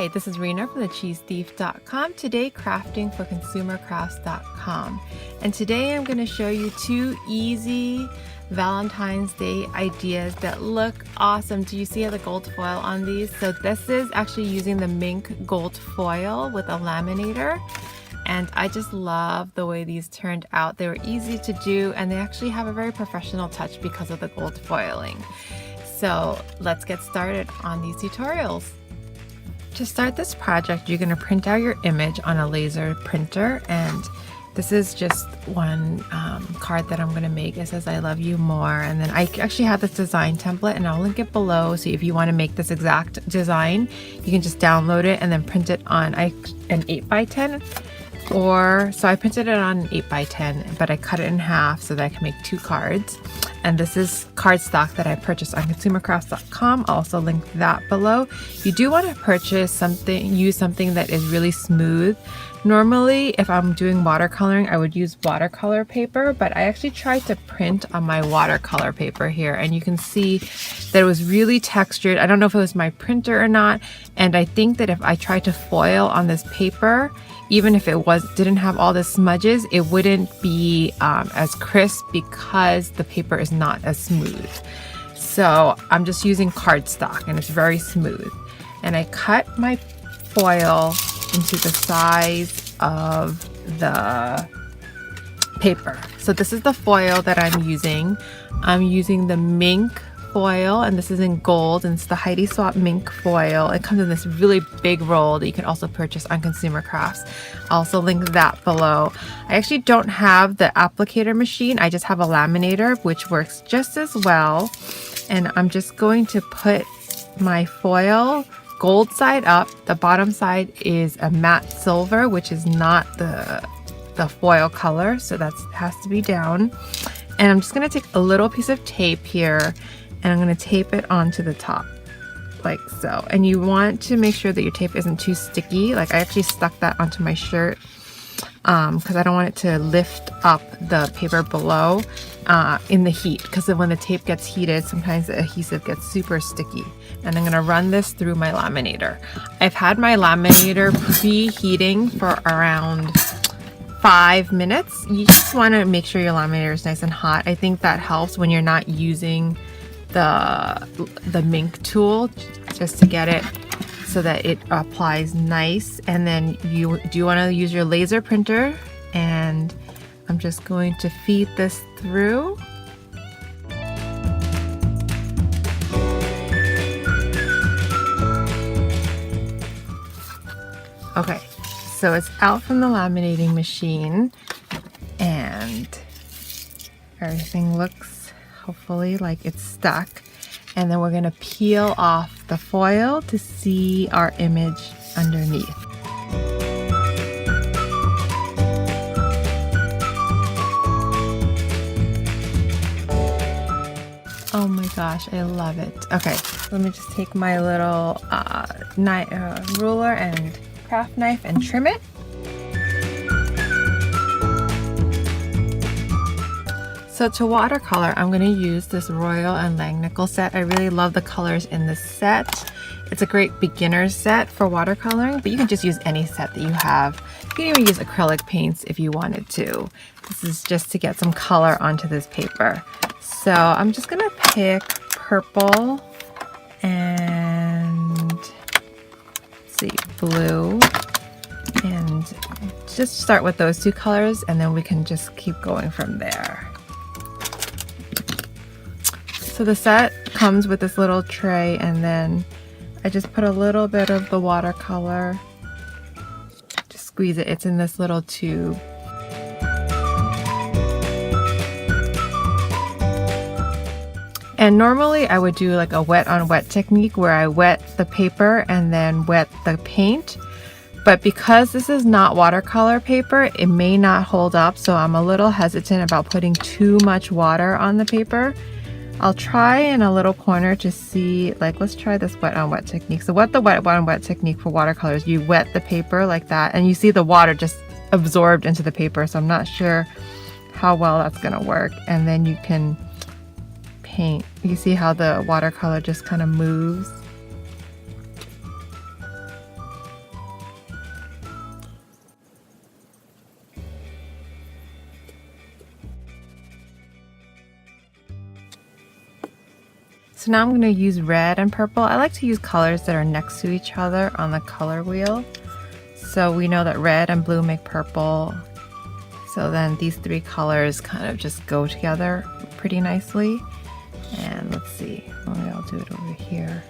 Hi, this is Rena from thecheesethief.com. Today crafting for ConsumerCrafts.com. And today I'm going to show you 2 easy Valentine's Day ideas that look awesome. Do you see how the gold foil on these? So this is actually using the mink gold foil with a laminator. And I just love the way these turned out. They were easy to do and they actually have a very professional touch because of the gold foiling. So let's get started on these tutorials. To start this project, you're going to print out your image on a laser printer, and this is just one card that I'm going to make. It says I love you more, and then I actually have this design template and I'll link it below, so if you want to make this exact design you can just download it and then print it on an 8x10, or so I printed it on an 8x10 but I cut it in half so that I can make 2 cards. And this is cardstock that I purchased on ConsumerCrafts.com. I'll also link that below. You do want to use something that is really smooth. Normally, if I'm doing watercoloring, I would use watercolor paper, but I actually tried to print on my watercolor paper here, and you can see that it was really textured. I don't know if it was my printer or not, and I think that if I tried to foil on this paper, even if it didn't have all the smudges, it wouldn't be as crisp because the paper is not as smooth. So I'm just using cardstock and it's very smooth. And I cut my foil into the size of the paper. So this is the foil that I'm using. I'm using the mink foil, and this is in gold, and it's the Heidi Swap mink foil. It comes in this really big roll that you can also purchase on Consumer Crafts. I'll also link that below. I actually don't have the applicator machine. I just have a laminator, which works just as well. And I'm just going to put my foil gold side up. The bottom side is a matte silver, which is not the foil color, so that has to be down. And I'm just going to take a little piece of tape here and I'm going to tape it onto the top like so. And you want to make sure that your tape isn't too sticky. Like I actually stuck that onto my shirt because I don't want it to lift up the paper below in the heat, because when the tape gets heated, sometimes the adhesive gets super sticky. And I'm going to run this through my laminator. I've had my laminator preheating for around 5 minutes. You just want to make sure your laminator is nice and hot. I think that helps when you're not using the mink tool, just to get it so that it applies nice. And then you do want to use your laser printer, and I'm just going to feed this through. Okay, so it's out from the laminating machine and everything looks hopefully like it's stuck. And then we're going to peel off the foil to see our image underneath. Oh my gosh, I love it. Okay, let me just take my little ruler and craft knife and trim it. So to watercolor, I'm going to use this Royal and Langnickle set. I really love the colors in this set. It's a great beginner set for watercoloring, but you can just use any set that you have. You can even use acrylic paints if you wanted to. This is just to get some color onto this paper. So I'm just going to pick purple and blue, and just start with those 2 colors, and then we can just keep going from there. So the set comes with this little tray, and then I just put a little bit of the watercolor, just squeeze it. It's in this little tube. And normally I would do like a wet on wet technique where I wet the paper and then wet the paint. But because this is not watercolor paper, it may not hold up, so I'm a little hesitant about putting too much water on the paper. I'll try in a little corner to see, like, let's try this wet on wet technique. So what the wet on wet technique for watercolors, you wet the paper like that and you see the water just absorbed into the paper. So I'm not sure how well that's gonna work. And then you can paint. You see how the watercolor just kind of moves. So now I'm going to use red and purple. I like to use colors that are next to each other on the color wheel. So we know that red and blue make purple. So then these three colors kind of just go together pretty nicely. And let's see, maybe I'll do it over here.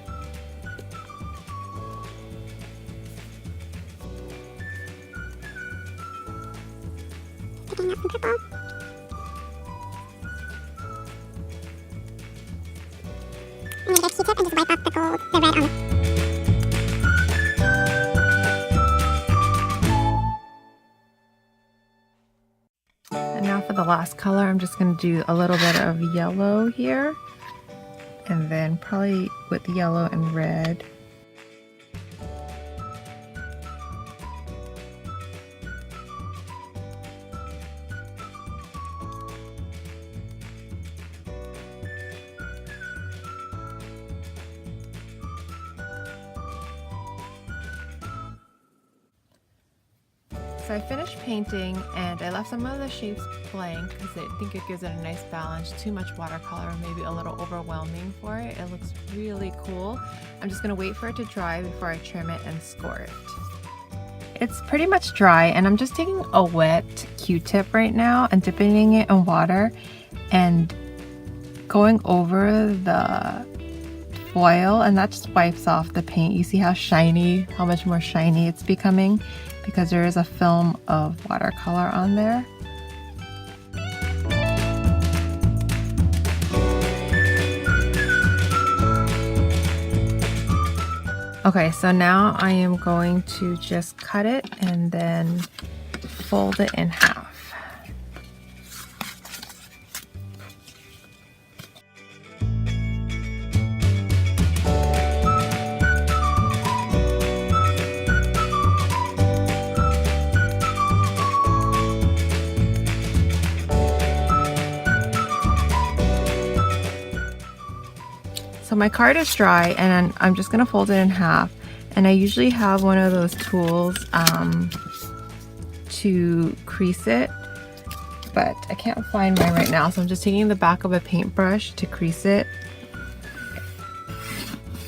Picking up some purple. I'm going to get a Q-tip and just wipe off the gold, the red on the... And now for the last color, I'm just going to do a little bit of yellow here. And then probably with yellow and red. So I finished painting and I left some of the shapes blank because I think it gives it a nice balance. Too much watercolor, maybe a little overwhelming for it. It looks really cool. I'm just going to wait for it to dry before I trim it and score it. It's pretty much dry and I'm just taking a wet Q-tip right now and dipping it in water and going over the foil, and that just wipes off the paint. You see how shiny, how much more shiny it's becoming because there is a film of watercolor on there. Okay, so now I am going to just cut it and then fold it in half. So my card is dry and I'm just gonna fold it in half, and I usually have one of those tools to crease it, but I can't find mine right now, so I'm just taking the back of a paintbrush to crease it,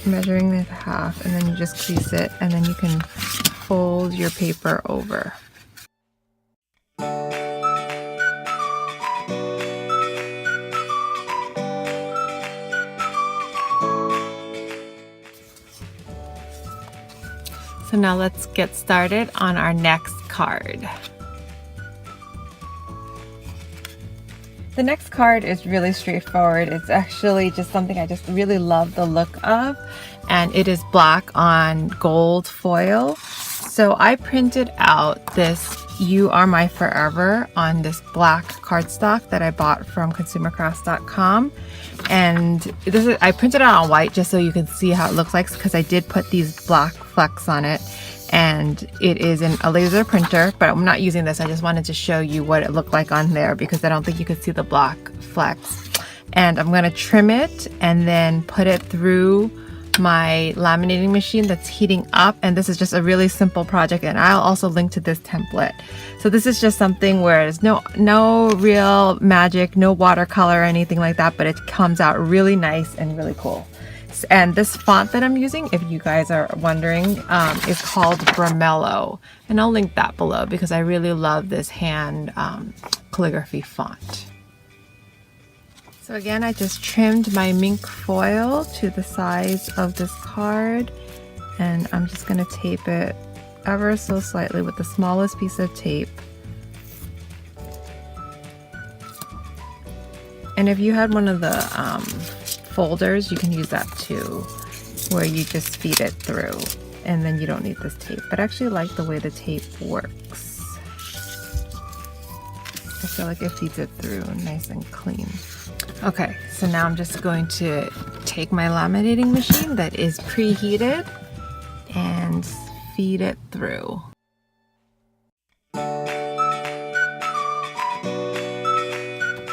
measuring it half, and then you just crease it and then you can fold your paper over. So now let's get started on our next card. The next card is really straightforward. It's actually just something I just really love the look of, and it is black on gold foil. So I printed out this "You Are My Forever" on this black cardstock that I bought from ConsumerCrafts.com. And this is, I printed it out on white just so you can see how it looks like, because I did put these black flecks on it, and it is in a laser printer, but I'm not using this. I just wanted to show you what it looked like on there because I don't think you could see the black flecks. And I'm going to trim it and then put it through my laminating machine that's heating up, and this is just a really simple project, and I'll also link to this template. So this is just something where there's no real magic, no watercolor or anything like that, but it comes out really nice and really cool. And this font that I'm using, if you guys are wondering, is called Bromello, and I'll link that below because I really love this hand calligraphy font. So again, I just trimmed my mink foil to the size of this card, and I'm just going to tape it ever so slightly with the smallest piece of tape. And if you had one of the folders, you can use that too, where you just feed it through and then you don't need this tape. But I actually like the way the tape works. I feel like it feeds it through nice and clean. Okay, so now I'm just going to take my laminating machine that is preheated and feed it through.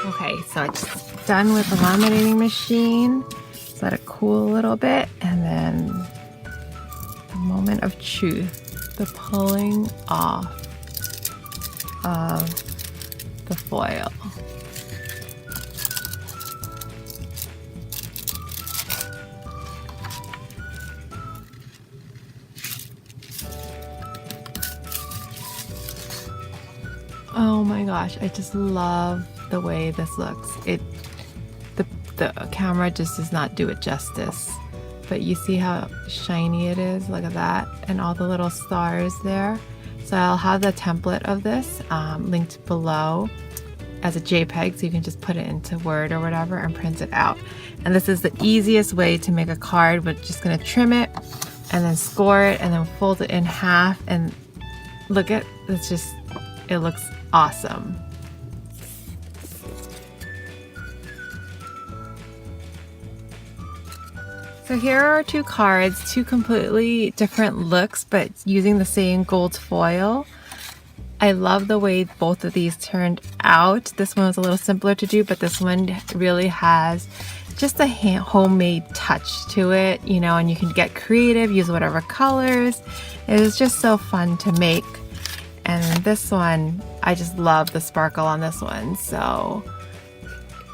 Okay, so it's done with the laminating machine. Just let it cool a little bit, and then the moment of truth, the pulling off of the foil. Oh my gosh, I just love the way this looks. The camera just does not do it justice. But you see how shiny it is? Look at that. And all the little stars there. So I'll have the template of this linked below as a JPEG, so you can just put it into Word or whatever and print it out. And this is the easiest way to make a card. We're just gonna trim it and then score it and then fold it in half, and look at, it looks awesome. So here are two cards, two completely different looks, but using the same gold foil. I love the way both of these turned out. This one was a little simpler to do, but this one really has just a homemade touch to it, you know, and you can get creative, use whatever colors. It was just so fun to make. And this one, I just love the sparkle on this one. So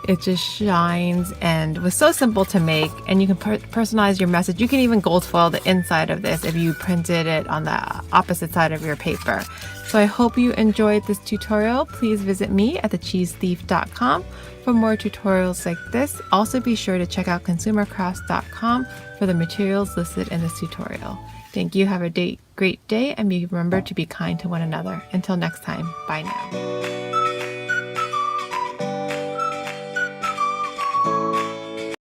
it just shines and was so simple to make, and you can personalize your message. You can even gold foil the inside of this if you printed it on the opposite side of your paper. So I hope you enjoyed this tutorial. Please visit me at thecheesethief.com for more tutorials like this. Also be sure to check out ConsumerCrafts.com for the materials listed in this tutorial. Thank you. Have a great day, and remember to be kind to one another. Until next time, bye now.